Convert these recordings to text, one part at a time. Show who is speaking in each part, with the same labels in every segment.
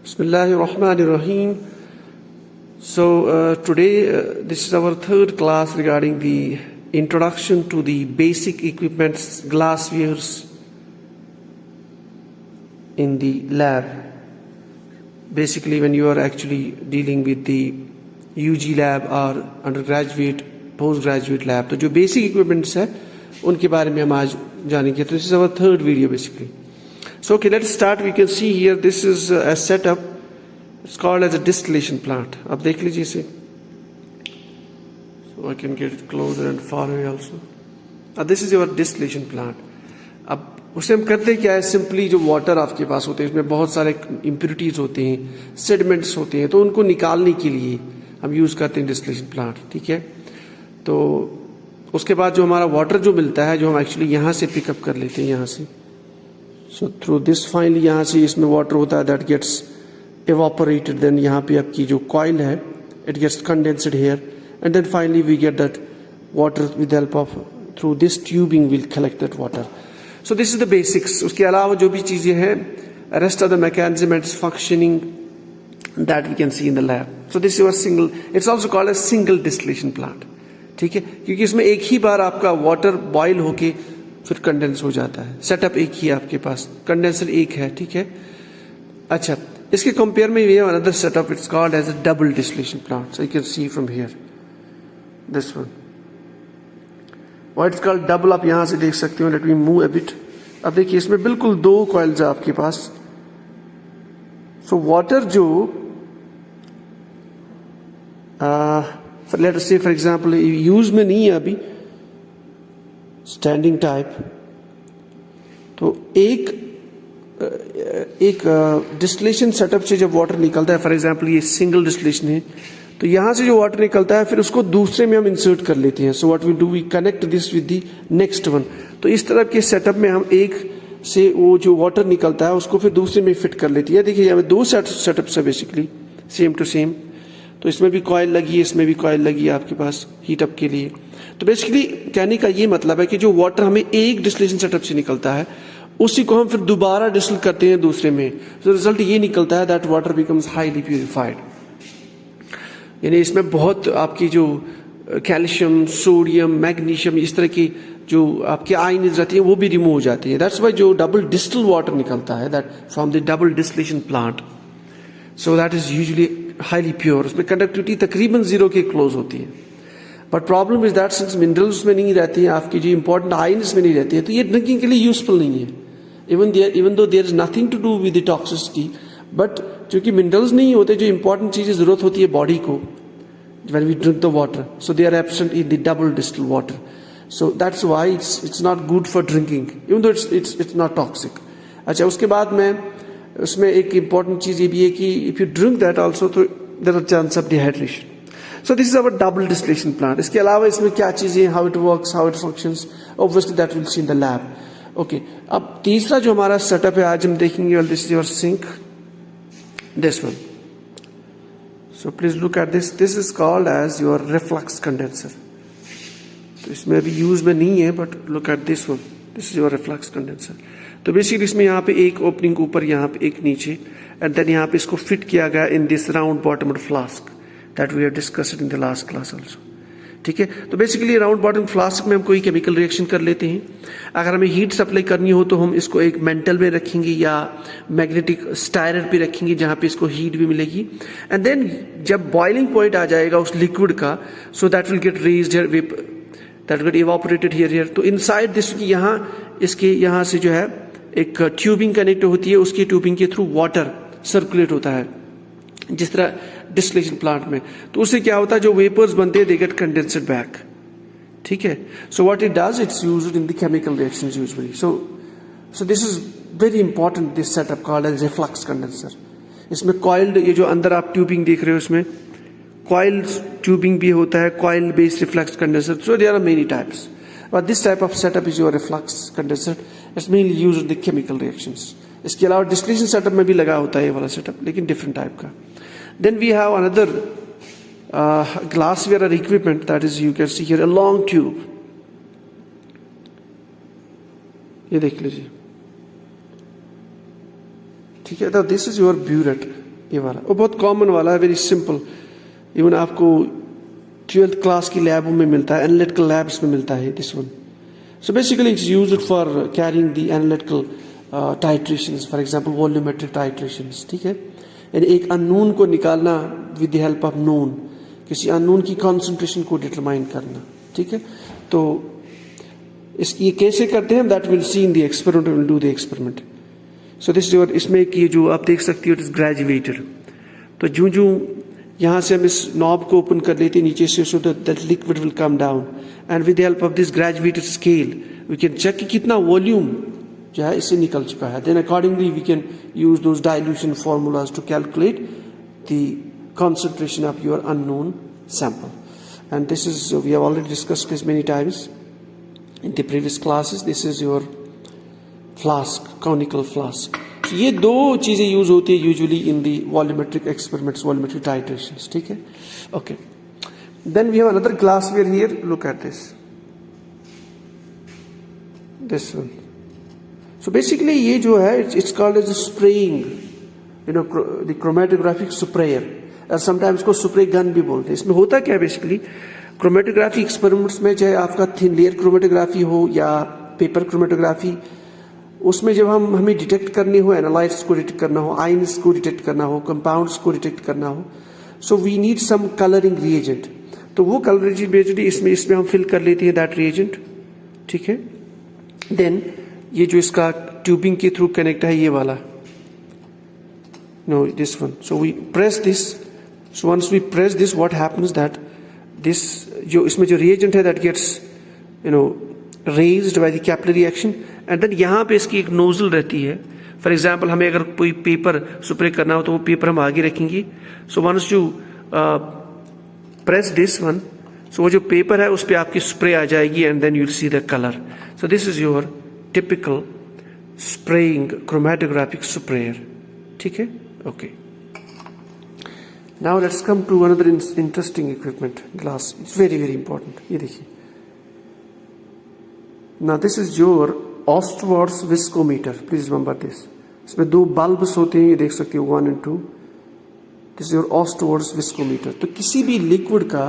Speaker 1: Bismillahirrahmanirrahim. So today this is our third class regarding the introduction to the basic equipments, glasswares in the lab. Basically when you are actually dealing with the UG lab or undergraduate, postgraduate lab, तो जो basic equipments है उनके बारे में हम आज जानेंगे. तो this is our third video basically. So okay, let's start. We can see here this is a setup. It's called as a distillation plant. आप देख लीजिए इसे. So I can get it closer and far away also. This is your distillation plant. अब उसे हम करते क्या है, सिंपली जो वाटर आपके पास होते हैं इसमें बहुत सारे इम्प्योरिटीज होते हैं, सेडिमेंट्स होते हैं, तो उनको निकालने के लिए हम यूज करते हैं डिस्टिलेशन प्लांट. ठीक है, तो उसके बाद जो हमारा वाटर जो मिलता है जो हम एक्चुअली यहाँ से पिकअप कर लेते हैं यहाँ से. सो थ्रू दिस फाइनली यहाँ से इसमें वाटर होता है दैट गेट्स evaporated. देन यहाँ पे आपकी जो कॉइल है it gets condensed here and then finally we get that water with help of through this tubing will collect that water. So this is the basics. उसके अलावा जो भी चीजें हैं rest of the mechanism it's functioning that we can see in the lab. So this is single, it's also called as single distillation plant. ठीक है, क्योंकि इसमें एक ही बार आपका वाटर बॉयल होके फिर कंडेंस हो जाता है. सेटअप एक ही है आपके पास, कंडेंसर एक है. ठीक है, अच्छा इसके कंपेयर में we have another setup. It's called as a double distillation plant. So you can see from here this one. What it's called double, आप यहां से देख सकते हो. Let me move a bit. अब देखिए इसमें बिल्कुल दो कॉइल्स है आपके पास. सो वाटर जो लेट अस से फॉर एग्जांपल यूज में नहीं है अभी, स्टैंडिंग टाइप, तो एक डिस्टिलेशन सेटअप से जब वाटर निकलता है, फॉर एग्जांपल ये सिंगल डिस्टिलेशन है, तो यहां से जो वाटर निकलता है फिर उसको दूसरे में हम इंसर्ट कर लेते हैं. So what we do, we connect this with the next one. तो इस तरह के सेटअप में हम एक से वो जो वाटर निकलता है उसको फिर दूसरे में फिट कर लेते हैं. देखिए यहाँ दो सेटअप्स है बेसिकली सेम टू सेम. तो इसमें भी कॉइल लगी है, इसमें भी कॉइल लगी है आपके पास हीट अप के लिए. तो बेसिकली कहने का ये मतलब है कि जो वाटर हमें एक डिस्टिलेशन सेटअप से निकलता है उसी को हम फिर दोबारा डिस्टिल करते हैं दूसरे में. तो रिजल्ट ये निकलता है that water becomes highly purified. यानी इसमें बहुत आपकी जो कैल्शियम, सोडियम, मैग्नीशियम, इस तरह की जो आपकी आयन्स रहती हैं वो भी रिमूव हो जाती है. दैट्स वाई जो डबल डिस्टिल वाटर निकलता है that from the double distillation plant, so that is usually highly pure. उसमें कंडक्टिविटी तकरीबन जीरो के क्लोज होती है. But problem is that since minerals में नहीं रहती हैं, आपकी जो इंपॉर्टेंट आयन्स में नहीं रहती है, तो ये ड्रिंकिंग के लिए यूजफुल नहीं है. Even though there is nothing to do with the toxicity, but चूंकि मिनरल्स नहीं होते, जो इंपॉर्टेंट चीजें जरूरत होती है बॉडी को when we drink the water, so they are absent in the double distilled water. So that's why it's not good for drinking, even though it's not toxic. अच्छा, उसके बाद में उसमें एक important चीज ये भी है कि if you drink that also, तो there are chances of dehydration. So this is our double distillation plant. इसके अलावा इसमें क्या चीजें, how it works, how it functions, obviously that we'll see in the lab. Okay, अब तीसरा जो हमारा सेटअप है आज हम देखेंगे, well, this is your sink, this one. So please look at this. This is called as your reflux condenser. तो इसमें अभी यूज में नहीं है, but look at this one. This is your reflux condenser. तो बेसिकली इसमें यहाँ पे एक ओपनिंग ऊपर, यहाँ पे एक नीचे, एंड देन यहाँ पे इसको फिट किया गया in this round bottom flask that we have discussed in the last class also. ठीक है, तो बेसिकली राउंड बॉटम फ्लास्क में हम कोई केमिकल रिएक्शन कर लेते हैं. अगर हमें हीट सप्लाई करनी हो तो हम इसको एक मेंटल में रखेंगे या मैग्नेटिक स्टायरर पे रखेंगे जहां पे इसको हीट भी मिलेगी. एंड देन जब बॉइलिंग पॉइंट आ जाएगा उस लिक्विड का, so that will get raised here, that get evaporated here. तो इनसाइड दिस यहाँ इसके यहाँ से जो है एक ट्यूबिंग कनेक्ट होती है, उसकी ट्यूबिंग के थ्रू वाटर सर्कुलेट होता है जिस तरह डिस्टिलेशन प्लांट में. तो उससे क्या होता है, जो वेपर्स बनते हैं दे गेट कंडेंस्ड बैक. ठीक है, so what it does, it's used in the chemical reactions usually. So this is very important, this setup called as reflux condenser. इसमें कॉइल्ड, ये जो अंदर आप ट्यूबिंग देख रहे हो इसमें कॉइल ट्यूबिंग भी होता है, coil based reflux condenser. So there are many types, but this type of setup is your reflux condenser. It's mainly used in the chemical reactions. इसके अलावा डिस्टिलेशन सेटअप में भी लगा होता है ये वाला सेटअप, लेकिन डिफरेंट टाइप का. Then we have another glassware or equipment, that is you can see here a long tube. ये देख लीजिए. ठीक है, तो दिस इज योर ब्यूरेट. ये वाला, वो बहुत कॉमन वाला है, वेरी सिंपल, इवन आपको 12th क्लास की लैबों में मिलता है, एनालिटिकल लैब्स में मिलता है this one. So basically it's used for carrying the analytical titrations, for example volumetric titrations, ठीक है. यानी एक अननोन को निकालना with the help of known, किसी अननोन की concentration को डिटरमाइन करना, ठीक है. तो ये कैसे करते हैं, that we'll see in the experiment, we'll do the experiment. So this is your, इसमें कि जो आप देख सकती हो it is graduated. तो जो यहाँ से हम इस नॉब को ओपन कर लेते हैं नीचे से, so that liquid will come down, and with the help of this graduated scale we can check कि कितना वॉल्यूम जो है इससे निकल चुका है. Then accordingly we can use those dilution formulas to calculate the concentration of your unknown sample. And this is, we have already discussed this many times in the previous classes. This is your flask, conical flask. So ये दो चीजें use होती है usually in the volumetric experiments, volumetric titrations, ठीक है. Okay, then we have another glassware here, look at this one. So basically ये जो है it's called as spraying, you know, the chromatographic sprayer, और समटाइम्स को spray gun भी बोलते हैं. इसमें होता क्या है बेसिकली, क्रोमेटोग्राफी एक्सपेरिमेंट्स में चाहे आपका थिन लेयर क्रोमेटोग्राफी हो या पेपर क्रोमेटोग्राफी, उसमें जब हमें डिटेक्ट करनी हो, एनालाइट्स को डिटेक्ट करना हो, आयंस को डिटेक्ट करना हो, कंपाउंड्स को डिटेक्ट करना हो, so we need some colouring reagent. तो वो कलरिंग रिएजेंट इसमें हम फिल कर लेते हैं दैट रिएजेंट, ठीक है. देन ये जो इसका ट्यूबिंग के थ्रू कनेक्ट है ये वाला, no this one, so we press this. So once we press this, what happens that this, जो इसमें जो रिएजेंट है that gets, you know, raised by the capillary action, and then यहाँ पे इसकी एक नोजल रहती है. फॉर एग्जाम्पल हमें अगर कोई पेपर स्प्रे करना हो तो वो पेपर हम आगे रखेंगे. So once you press this one, so वो जो पेपर है उस पर आपकी स्प्रे आ जाएगी, and then you will see the colour. So this is your typical spraying chromatographic sprayer, ठीक है. Okay, now let's come to another interesting equipment, glass. It's very very important. ये देखिए, now this is your Ostward's viscometer, please remember this. इसमें दो bulbs होते हैं, ये देख सकते हो 1 and 2. This is your Ostward's viscometer. तो किसी भी लिक्विड का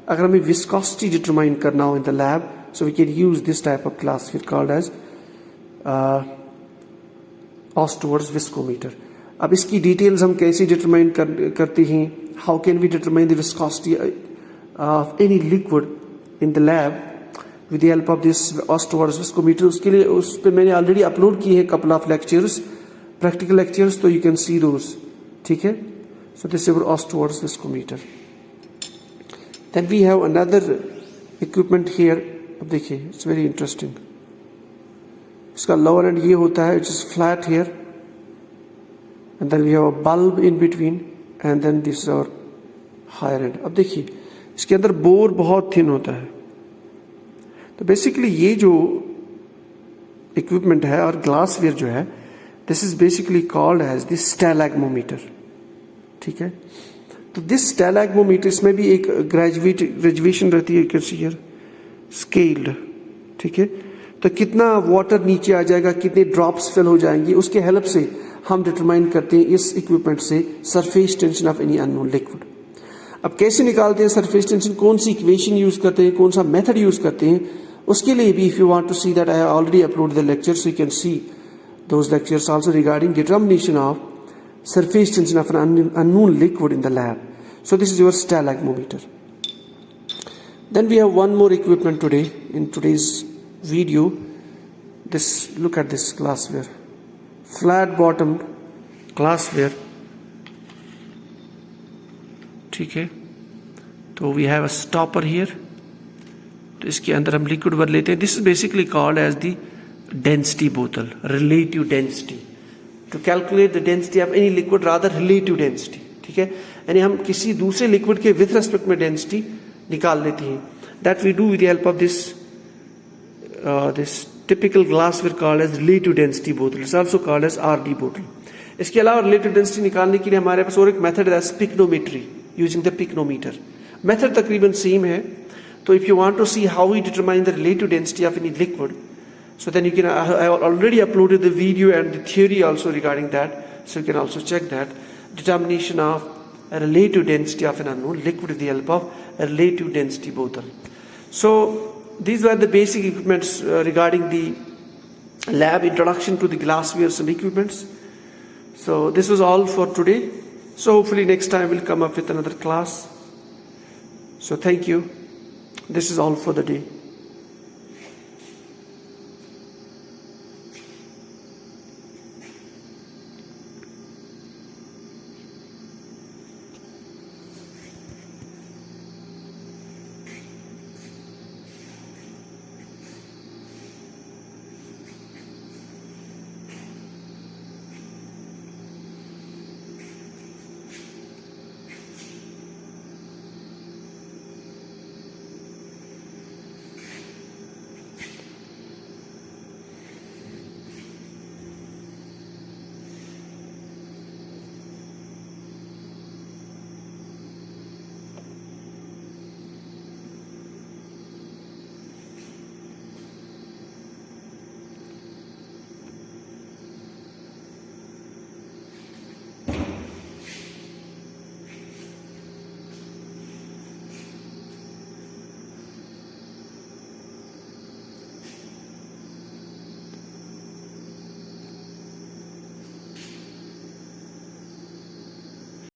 Speaker 1: अगर हमें विस्कोसिटी डिटरमाइन करना हो इन the lab, so we can use this type of glass called as Ostward's viscometer. अब इसकी डिटेल्स हम कैसे डिटरमाइन करते हैं, how can we determine the viscosity of any liquid in the lab with the help of this Ostward's viscometer. उसके लिए उस पे मैंने ऑलरेडी अपलोड किए हैं couple of lectures, practical lectures, तो you can see those, ठीक है. So this is our Ostward's viscometer. Then we have another equipment here. अब देखिए, it's very interesting. इसका lower end ये होता है, which is flat here, and then we have a bulb in between, and then this is our higher end. अब देखिए, इसके अंदर बोर बहुत थिन होता है. तो बेसिकली ये जो इक्विपमेंट है और ग्लासवेयर जो है, this is basically called as this stalagmometer, ठीक है. तो दिस स्टैलेग्मोमीटर, इसमें भी एक ग्रेजुएशन रहती है, हियर स्केल्ड, ठीक है. तो कितना वाटर नीचे आ जाएगा, कितने ड्रॉप्स फिल हो जाएंगे, उसके हेल्प से हम डिटरमाइन करते हैं इस इक्विपमेंट से surface tension of any unknown liquid. अब कैसे निकालते हैं सरफेस टेंशन, कौन सी इक्वेशन यूज करते हैं, कौन सा मेथड यूज करते हैं, उसके लिए भी if you want to see that, I have already upload the lecture, so you can see those lectures also regarding determination of surface tension of an unknown liquid in the lab. So this is your stalagmometer. Then we have one more equipment today in today's video. This, look at this glassware, flat bottomed glassware, ठीक है. तो we have a stopper here. तो इसके अंदर हम liquid भर लेते हैं. This is basically called as the density bottle, relative density. To calculate the density of any liquid, rather relative density, ठीक है. यानी हम किसी दूसरे लिक्विड के विथ रेस्पेक्ट में डेंसिटी निकाल लेते हैं. That we do with the help of this typical glassware called as relative density bottle. It's also called as RD bottle. इसके अलावा relative density निकालने के लिए हमारे पास और एक मेथड है, pycnometry, using the pycnometer. Method तकरीबन सेम है. तो if you want to see how we determine the relative density of any liquid, so then you can, I have already uploaded the video and the theory also regarding that. So you can also check that. Determination of a relative density of an unknown liquid with the help of a relative density bottle. So these were the basic equipments regarding the lab introduction to the glasswares and equipments. So this was all for today. So hopefully next time we'll come up with another class. So thank you. This is all for the day.